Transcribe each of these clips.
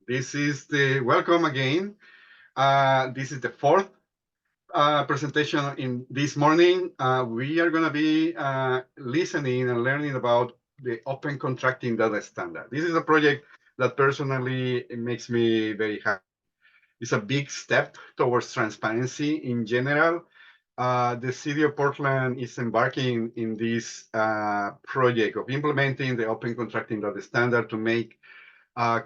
This is the welcome again. This is the fourth presentation in this morning. We are going to be listening and learning about the Open Contracting Data Standard. This is a project that personally makes me very happy. It's a big step towards transparency in general. The city of Portland is embarking in this project of implementing the Open Contracting Data Standard to make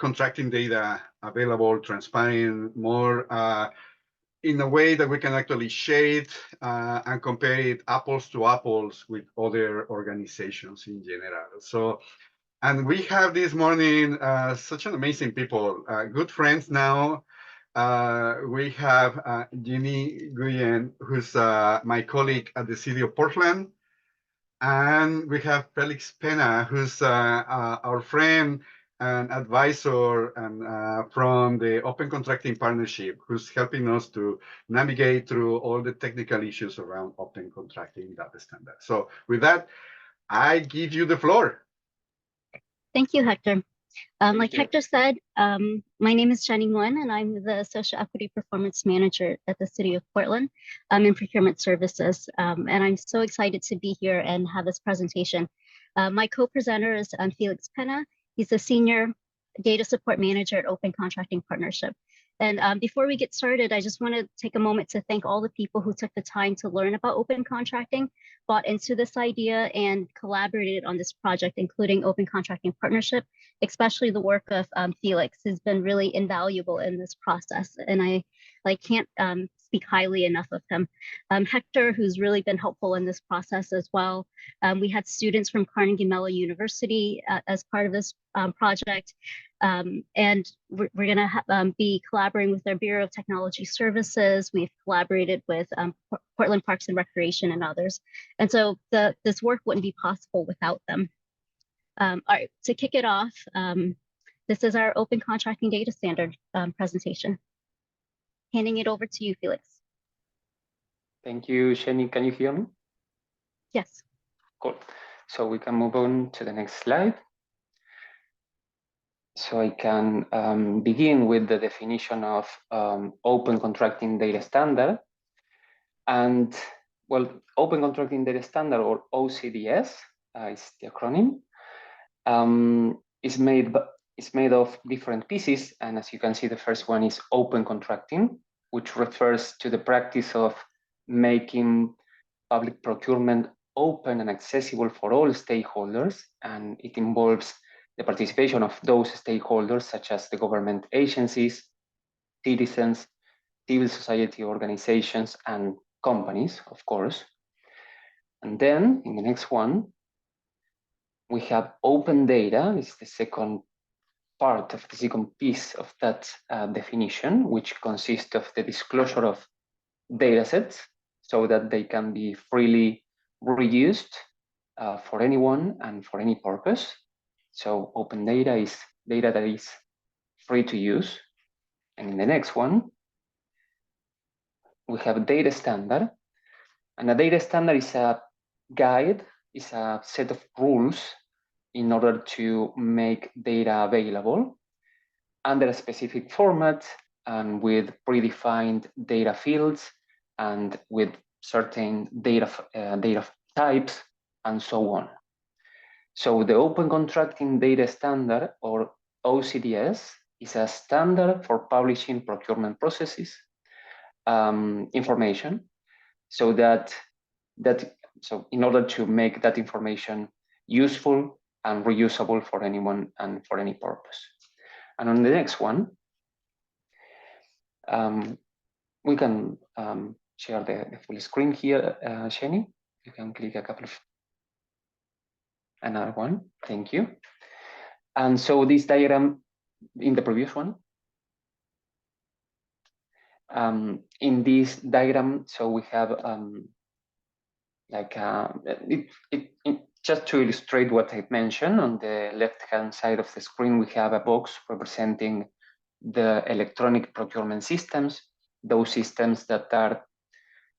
contracting data available, transparent, more in a way that we can actually share it and compare it apples to apples with other organizations in general. So, and we have this morning such an amazing people, good friends now. We have Gennie Nguyen, who's my colleague at the city of Portland. And we have Felix Penna, who's our friend and advisor and from the Open Contracting Partnership, who's helping us to navigate through all the technical issues around Open Contracting Data Standard. So with that, I give you the floor. Thank you, Hector. Like Hector said, my name is Gennie Nguyen, and I'm the Social Equity Performance Manager at the City of Portland in Procurement Services. And I'm so excited to be here and have this presentation. My co-presenter is Felix Penna. He's the Senior Data Support Manager at Open Contracting Partnership. And before we get started, I just want to take a moment to thank all the people who took the time to learn about open contracting, bought into this idea, and collaborated on this project, including Open Contracting Partnership, especially the work of Felix, who's been really invaluable in this process. And I can't speak highly enough of him. Hector, who's really been helpful in this process as well. We had students from Carnegie Mellon University as part of this project. And we're going to be collaborating with their Bureau of Technology Services. We've collaborated with Portland Parks and Recreation and others. And so this work wouldn't be possible without them. All right, to kick it off, this is our Open Contracting Data Standard presentation. Handing it over to you, Felix. Thank you, Gennie. Can you hear me? Yes. Cool. So we can move on to the next slide. So I can begin with the definition of Open Contracting Data Standard. And well, Open Contracting Data Standard, or OCDS, is the acronym, is made of different pieces. And as you can see, the first one is open contracting, which refers to the practice of making public procurement open and accessible for all stakeholders. And it involves the participation of those stakeholders, such as the government agencies, citizens, civil society organizations, and companies, of course. And then in the next one, we have open data. It's the second part of the second piece of that definition, which consists of the disclosure of data sets so that they can be freely reused for anyone and for any purpose. So open data is data that is free to use. And in the next one, we have a data standard. And a data standard is a guide, is a set of rules in order to make data available under a specific format and with predefined data fields and with certain data types and so on. So the Open Contracting Data Standard, or OCDS, is a standard for publishing procurement processes information, so in order to make that information useful and reusable for anyone and for any purpose. And on the next one, we can share the full screen here, Gennie. You can click a couple of, another one, thank you. And so this diagram in the previous one, in this diagram, so we have just to illustrate what I mentioned, on the left-hand side of the screen, we have a box representing the electronic procurement systems, those systems that are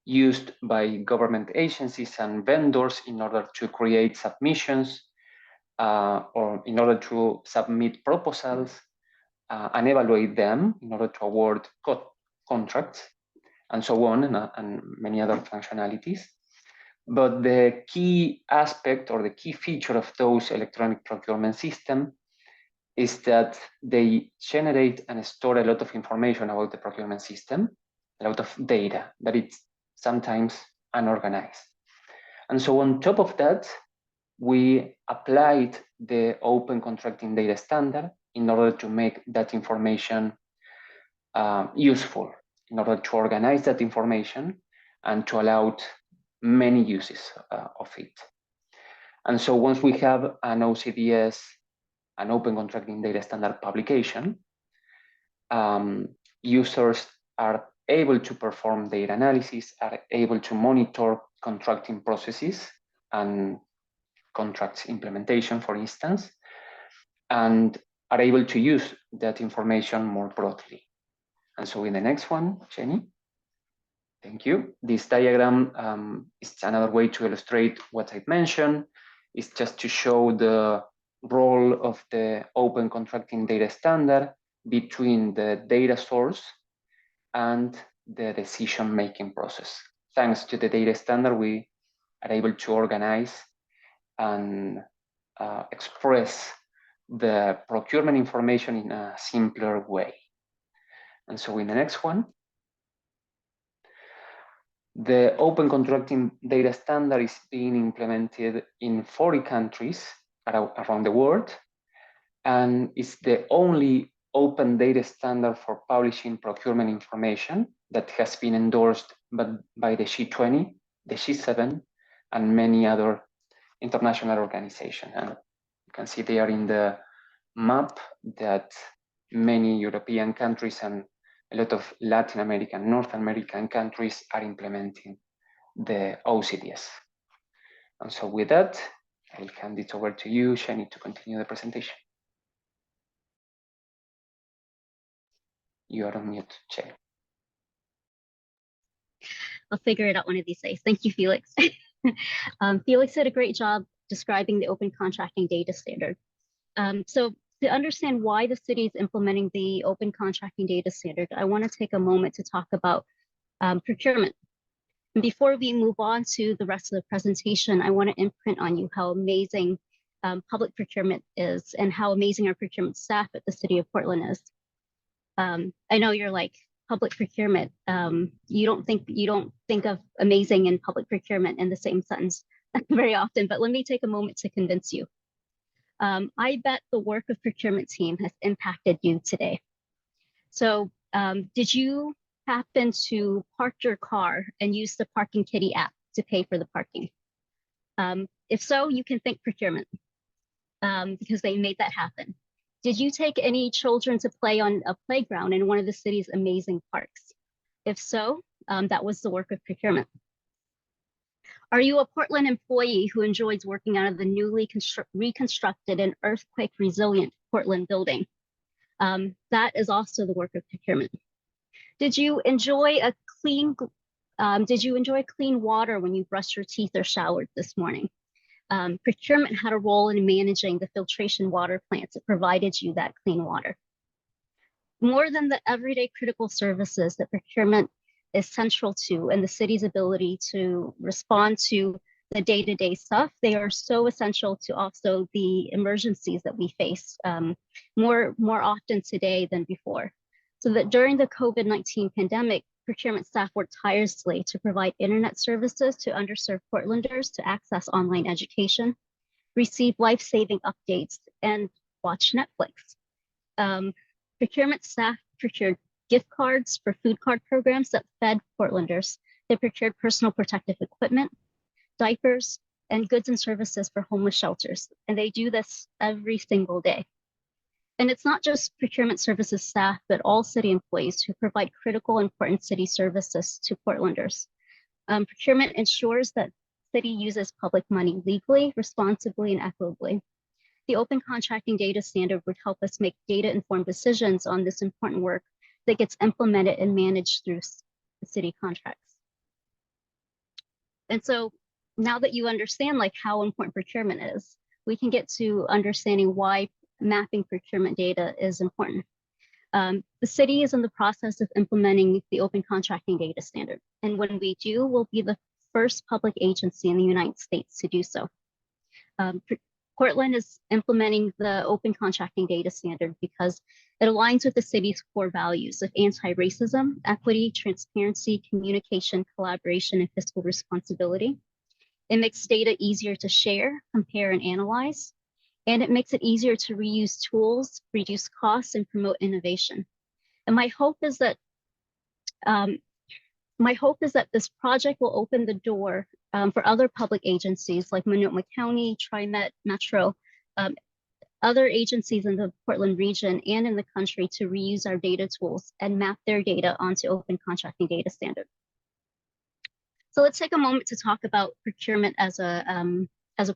used by government agencies and vendors in order to create submissions or in order to submit proposals and evaluate them in order to award contracts and so on, and many other functionalities. But the key aspect or the key feature of those electronic procurement systems is that they generate and store a lot of information about the procurement system, a lot of data, but it's sometimes unorganized. And so on top of that, we applied the open contracting data standard in order to make that information useful, in order to organize that information and to allow many uses of it. And so once we have an OCDS, an open contracting data standard publication, users are able to perform data analysis, are able to monitor contracting processes and contracts implementation, for instance, and are able to use that information more broadly. And so in the next one, Gennie. Thank you. This diagram is another way to illustrate what I've mentioned. It's just to show the role of the open contracting data standard between the data source and the decision-making process. Thanks to the data standard, we are able to organize and express the procurement information in a simpler way. And so in the next one, the open contracting data standard is being implemented in 40 countries around the world, and it's the only open data standard for publishing procurement information that has been endorsed by the G20, the G7, and many other international organizations. And you can see there in the map that many European countries and a lot of Latin American, North American countries are implementing the OCDS. And so with that, I'll hand it over to you, Gennie, to continue the presentation. You are on mute, Gennie. I'll figure it out one of these days. Thank you, Felix. Felix did a great job describing the open contracting data standard. So to understand why the city is implementing the open contracting data standard, I want to take a moment to talk about procurement. And before we move on to the rest of the presentation, I want to imprint on you how amazing public procurement is and how amazing our procurement staff at the city of Portland is. I know you're like, public procurement, you don't think of amazing and public procurement in the same sentence very often, but let me take a moment to convince you. I bet the work of procurement team has impacted you today. So did you happen to park your car and use the Parking Kitty app to pay for the parking? If so, you can thank procurement because they made that happen. Did you take any children to play on a playground in one of the city's amazing parks? If so, that was the work of procurement. Are you a Portland employee who enjoys working out of the newly reconstructed and earthquake resilient Portland building? That is also the work of procurement. Did you enjoy clean water when you brushed your teeth or showered this morning? Procurement had a role in managing the filtration water plants that provided you that clean water. More than the everyday critical services that procurement is central to and the city's ability to respond to the day-to-day stuff, they are so essential to also the emergencies that we face more often today than before. So that during the COVID-19 pandemic, procurement staff worked tirelessly to provide internet services to underserved Portlanders to access online education, receive life-saving updates, and watch Netflix. Procurement staff procured gift cards for food card programs that fed Portlanders. They procured personal protective equipment, diapers, and goods and services for homeless shelters. And they do this every single day. And it's not just procurement services staff, but all city employees who provide critical, important city services to Portlanders. Procurement ensures that city uses public money legally, responsibly, and equitably. The open contracting data standard would help us make data-informed decisions on this important work that gets implemented and managed through the city contracts. And so now that you understand like how important procurement is, we can get to understanding why mapping procurement data is important. The city is in the process of implementing the open contracting data standard. And when we do, we'll be the first public agency in the United States to do so. Portland is implementing the open contracting data standard because it aligns with the city's core values of anti-racism, equity, transparency, communication, collaboration, and fiscal responsibility. It makes data easier to share, compare, and analyze. And it makes it easier to reuse tools, reduce costs, and promote innovation. And my hope is that this project will open the door for other public agencies like Monoma County, TriMet, Metro, other agencies in the Portland region and in the country to reuse our data tools and map their data onto open contracting data standard. So let's take a moment to talk about procurement as a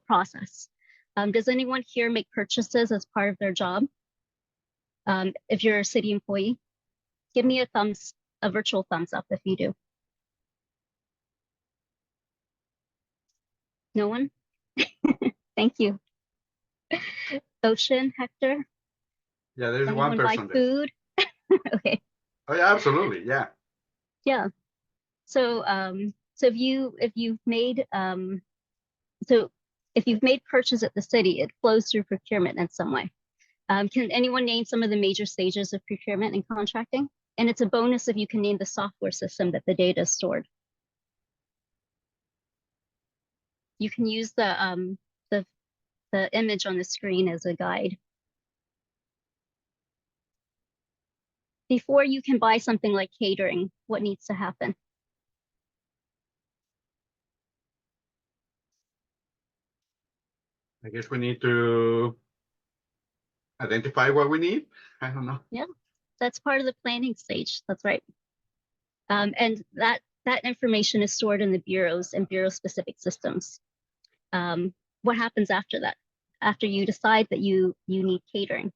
process. Does anyone here make purchases as part of their job? If you're a city employee, give me a virtual thumbs up if you do. No one? Thank you. Ocean, Hector? Yeah, there's Anyone one person buy there. food? Okay. Oh, yeah, absolutely. Yeah. Yeah. So if you've made purchase at the city, it flows through procurement in some way. Can anyone name some of the major stages of procurement and contracting? And it's a bonus if you can name the software system that the data is stored. You can use the image on the screen as a guide. Before you can buy something like catering, what needs to happen? I guess we need to identify what we need. I don't know. Yeah, that's part of the planning stage. That's right. And that information is stored in the bureaus and bureau-specific systems. What happens after that? After you decide that you need catering?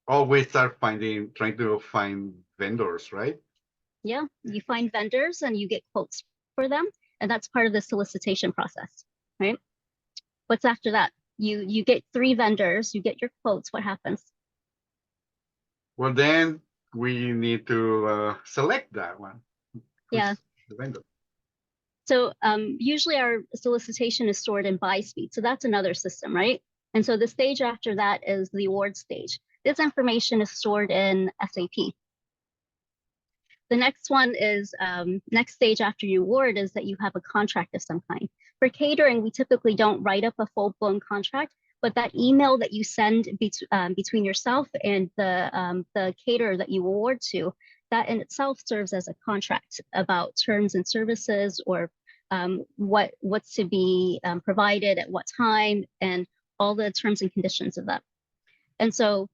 Oh, we start trying to find vendors, right? Yeah, you find vendors and you get quotes for them, and that's part of the solicitation process, right? What's after that? You get 3 vendors, you get your quotes. What happens? Well, then we need to select that one. Yeah. The vendor. So usually our solicitation is stored in BuySpeed. So that's another system, right? And so the stage after that is the award stage. This information is stored in SAP. The next one is, next stage after you award is that you have a contract of some kind. For catering, we typically don't write up a full-blown contract, but that email that you send between yourself and the caterer that you award to, that in itself serves as a contract about terms and services, or what's to be provided at what time, and all the terms and conditions of that. And so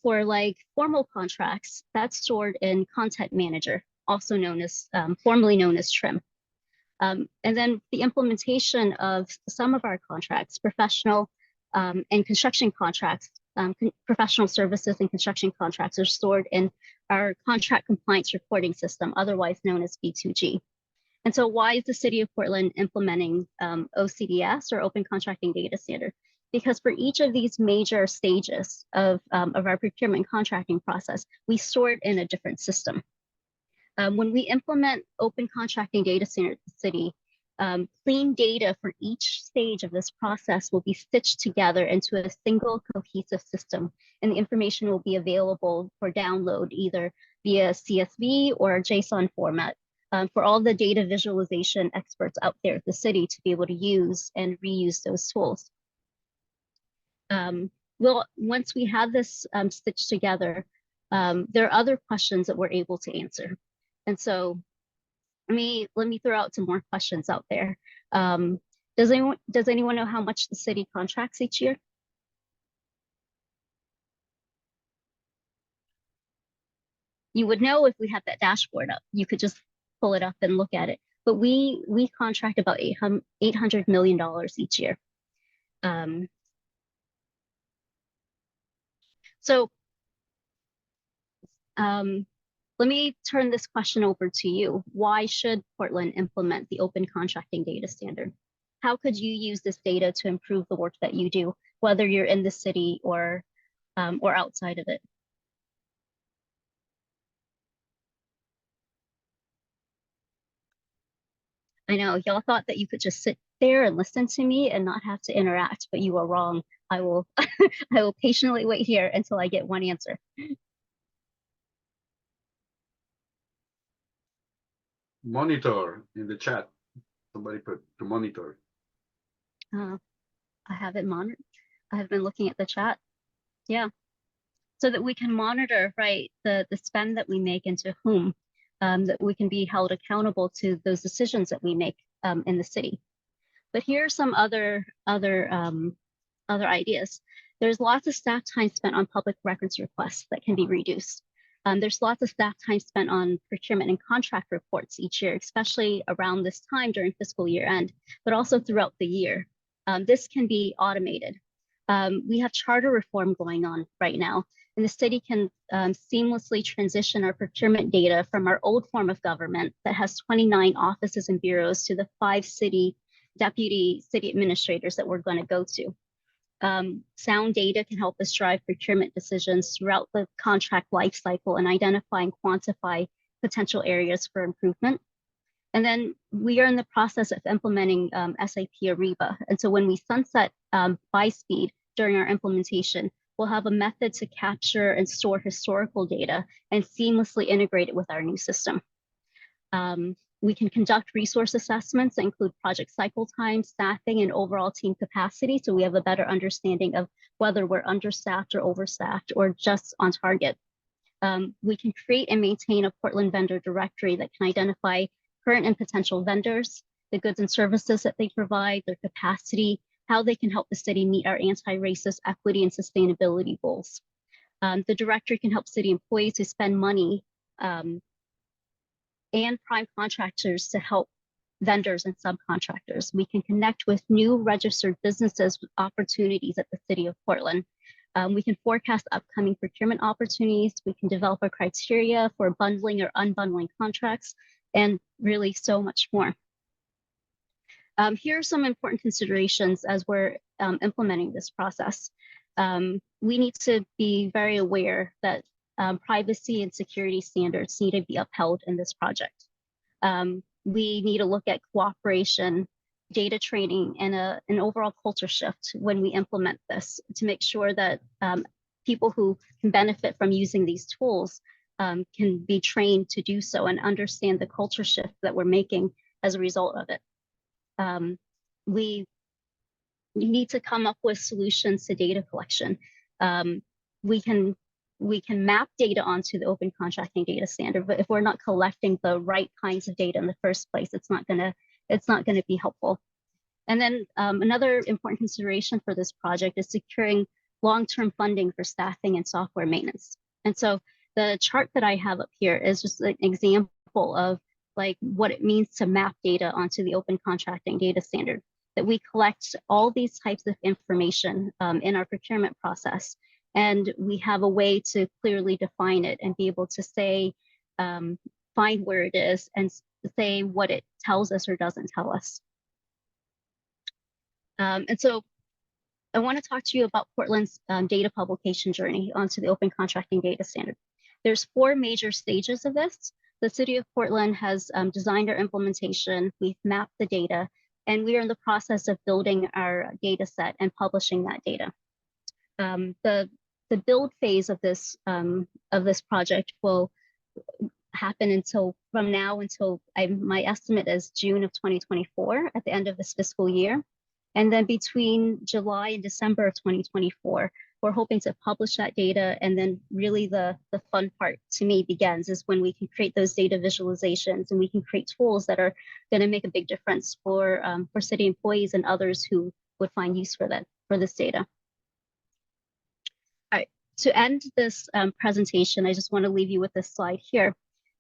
for like formal contracts, that's stored in Content Manager, also known as, formerly known as TRIM. And then the implementation of some of our contracts, professional and construction contracts, professional services and construction contracts are stored in our contract compliance reporting system, otherwise known as B2G. And so why is the City of Portland implementing OCDS, or Open Contracting Data Standard? Because for each of these major stages of our procurement contracting process, we store it in a different system. When we implement Open Contracting Data Standard at the city, clean data for each stage of this process will be stitched together into a single cohesive system, and the information will be available for download either via CSV or JSON format for all the data visualization experts out there at the city to be able to use and reuse those tools. Well, once we have this stitched together, there are other questions that we're able to answer. And so let me throw out some more questions out there. Does anyone know how much the city contracts each year? You would know if we had that dashboard up. You could just pull it up and look at it. But we contract about $800 million each year. So let me turn this question over to you. Why should Portland implement the Open Contracting Data Standard? How could you use this data to improve the work that you do, whether you're in the city or outside of it? I know y'all thought that you could just sit there and listen to me and not have to interact, but you are wrong. I will I will patiently wait here until I get one answer. Monitor in the chat. Somebody put to monitor. I haven't monitored. I have been looking at the chat. Yeah. So that we can monitor, right, the spend that we make and to whom, that we can be held accountable to those decisions that we make in the city. But here are some other ideas. There's lots of staff time spent on public records requests that can be reduced. There's lots of staff time spent on procurement and contract reports each year, especially around this time during fiscal year end, but also throughout the year. This can be automated. We have charter reform going on right now, and the city can seamlessly transition our procurement data from our old form of government that has 29 offices and bureaus to the 5 deputy city administrators that we're going to go to. Sound data can help us drive procurement decisions throughout the contract lifecycle and identify and quantify potential areas for improvement. And then we are in the process of implementing SAP Ariba. And so when we sunset BySpeed during our implementation, we'll have a method to capture and store historical data and seamlessly integrate it with our new system. We can conduct resource assessments that include project cycle time, staffing, and overall team capacity, so we have a better understanding of whether we're understaffed or overstaffed or just on target. We can create and maintain a Portland vendor directory that can identify current and potential vendors, the goods and services that they provide, their capacity, how they can help the city meet our anti-racist equity and sustainability goals. The directory can help city employees who spend money and prime contractors to help vendors and subcontractors. We can connect with new registered businesses with opportunities at the city of Portland. We can forecast upcoming procurement opportunities. We can develop a criteria for bundling or unbundling contracts, and really so much more. Here are some important considerations as we're implementing this process. We need to be very aware that privacy and security standards need to be upheld in this project. We need to look at cooperation, data training, and an overall culture shift when we implement this to make sure that people who can benefit from using these tools can be trained to do so and understand the culture shift that we're making as a result of it. We need to come up with solutions to data collection. We can map data onto the open contracting data standard, but if we're not collecting the right kinds of data in the first place, it's not gonna be helpful. And then another important consideration for this project is securing long-term funding for staffing and software maintenance. And so the chart that I have up here is just an example of like what it means to map data onto the open contracting data standard, that we collect all these types of information in our procurement process. And we have a way to clearly define it and be able to say, find where it is and say what it tells us or doesn't tell us. And so I want to talk to you about Portland's data publication journey onto the open contracting data standard. There's 4 major stages of this. The city of Portland has designed our implementation, we've mapped the data, and we are in the process of building our data set and publishing that data. The build phase of this project will happen until from now until my estimate is June of 2024 at the end of this fiscal year. And then between July and December of 2024, we're hoping to publish that data. And then really the fun part to me begins is when we can create those data visualizations and we can create tools that are going to make a big difference for city employees and others who would find use for this data. All right, to end this presentation, I just want to leave you with this slide here.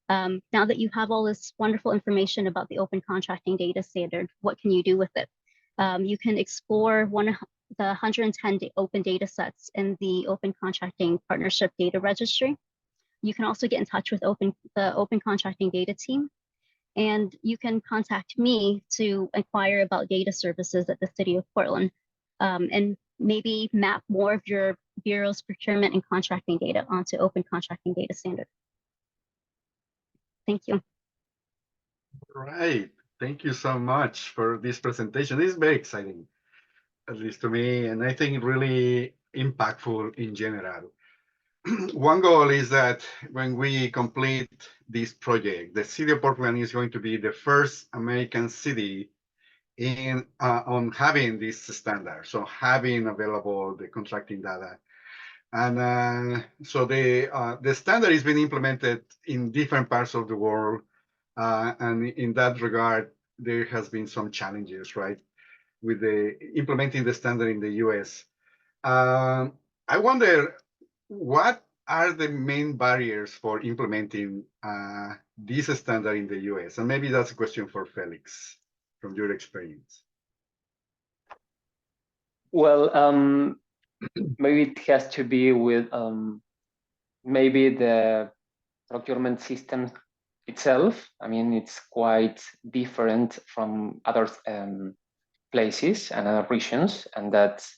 Now that you have all this wonderful information about the open contracting data standard, what can you do with it? You can explore one of the 110 open data sets in the Open Contracting Partnership Data Registry. You can also get in touch with the Open Contracting Data team. And you can contact me to inquire about data services at the City of Portland and maybe map more of your Bureau's procurement and contracting data onto Open Contracting Data Standard. Thank you. Right. Thank you so much for this presentation. It's very exciting, at least to me, and I think really impactful in general. One goal is that when we complete this project, the city of Portland is going to be the first American city in on having this standard, so having available the contracting data. And so the standard is being implemented in different parts of the world, and in that regard, there has been some challenges, right, with the implementing the standard in the U.S. I wonder what are the main barriers for implementing this standard in the US? And maybe that's a question for Felix from your experience. Well, maybe it has to be with maybe the procurement system itself. I mean, it's quite different from other places and other regions, and that's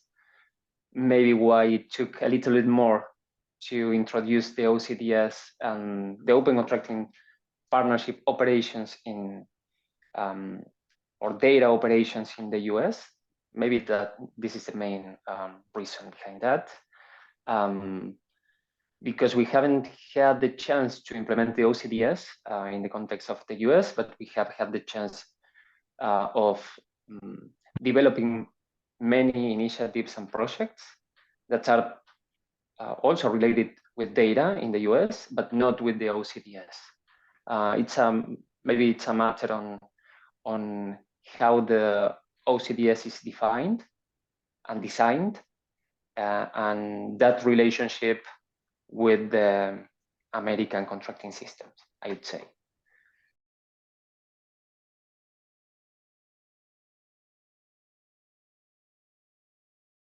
maybe why it took a little bit more to introduce the OCDS and the open contracting partnership operations in or data operations in the US. Maybe that this is the main reason behind that. Because we haven't had the chance to implement the OCDS in the context of the US, but we have had the chance of developing many initiatives and projects that are also related with data in the US, but not with the OCDS. Maybe it's a matter on how the OCDS is defined and designed, and that relationship with the American contracting systems, I would say.